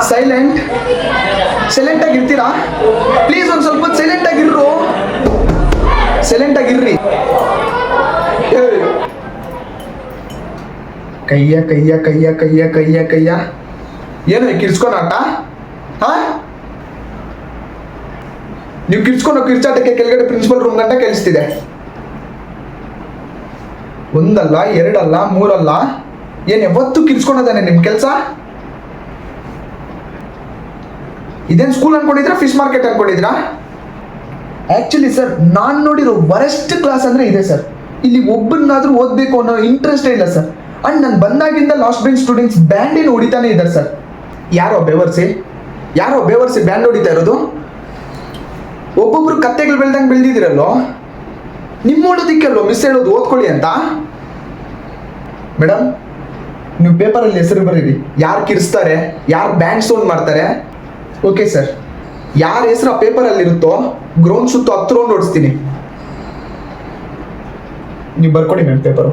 silent silent ಆಗಿರ್ತೀರಾ please ಒಂದು ಸ್ವಲ್ಪ silent ಆಗಿರ್ರು silent ಆಗಿರ್ರಿ ಕಯ್ಯ ಕಯ್ಯ ಕಯ್ಯ ಕಯ್ಯ ಕಯ್ಯ ಕಯ್ಯ ಏನು ಕಿರ್ಸ್ಕೊಂಡು ಆಟ ಹಾ ನೀವು ಕಿರ್ಚ್ಕೊಂಡು ಕಿರ್ಚಾಟಕ್ಕೆ ಕೆಳಗಡೆ ಪ್ರಿನ್ಸಿಪಲ್ ರೂಮ್ ಗಂಟ ಕೇಳಿಸ್ತಿದೆ ಒಂದಲ್ಲ ಎರಡಲ್ಲ ಮೂರಲ್ಲ ಏನ್ ಯಾವತ್ತು ಕಿರ್ಚ್ಕೊಂಡದಾನೆ ನಿಮ್ ಕೆಲಸ ಇದೇನ್ ಸ್ಕೂಲ್ ಅನ್ಕೊಂಡಿದ್ರಾ ಫಿಶ್ ಮಾರ್ಕೆಟ್ ಅನ್ಕೊಂಡಿದ್ರಾ ಆಕ್ಚುಲಿ ಸರ್ ನಾನ್ ನೋಡಿರೋ ವರೆಸ್ಟ್ ಕ್ಲಾಸ್ ಅಂದ್ರೆ ಇದೆ ಸರ್ ಇಲ್ಲಿ ಒಬ್ಬರನ್ನಾದ್ರೂ ಓದ್ಬೇಕು ಅನ್ನೋ ಇಂಟ್ರೆಸ್ಟೇ ಇಲ್ಲ ಸರ್ ಅಂಡ್ ನಾನು ಬಂದಾಗಿಂದ ಲಾಸ್ಟ್ ಬೆಂಚ್ ಸ್ಟೂಡೆಂಟ್ಸ್ ಬ್ಯಾಂಡ್ ಏನು ಹೊಡಿತಾನೆ ಇದ್ದಾರೆ ಸರ್ ಯಾರೋ ಬೇವರ್ಸಿ ಬ್ಯಾಂಡ್ ಹೊಡಿತಾ ಇರೋದು ಒಬ್ಬೊಬ್ರು ಕತ್ತೆಗಳು ಬೆಳ್ದಂಗೆ ಬೆಳೆದಿದ್ದೀರಲ್ಲೋ ನಿಮ್ಮ ಓಡೋದಿಕ್ಕಲ್ಲೋ ಮಿಸ್ ಹೇಳೋದು ಓದ್ಕೊಳ್ಳಿ ಅಂತ ಮೇಡಮ್ ನೀವು ಪೇಪರಲ್ಲಿ ಹೆಸರು ಬರೀರಿ ಯಾರು ಕಿರಿಸ್ತಾರೆ ಯಾರು ಬ್ಯಾಂಡ್ ಸೌಂಡ್ ಮಾಡ್ತಾರೆ ಓಕೆ ಸರ್ ಯಾರ ಹೆಸರು ಆ ಪೇಪರಲ್ಲಿ ಇರುತ್ತೋ ಗ್ರೌಂಡ್ ಸುತ್ತು 10 ರೌಂಡ್ ಓಡಿಸ್ತೀನಿ ನೀವು ಬರ್ಕೊಡಿ ಮ್ಯಾಮ್ ಪೇಪರು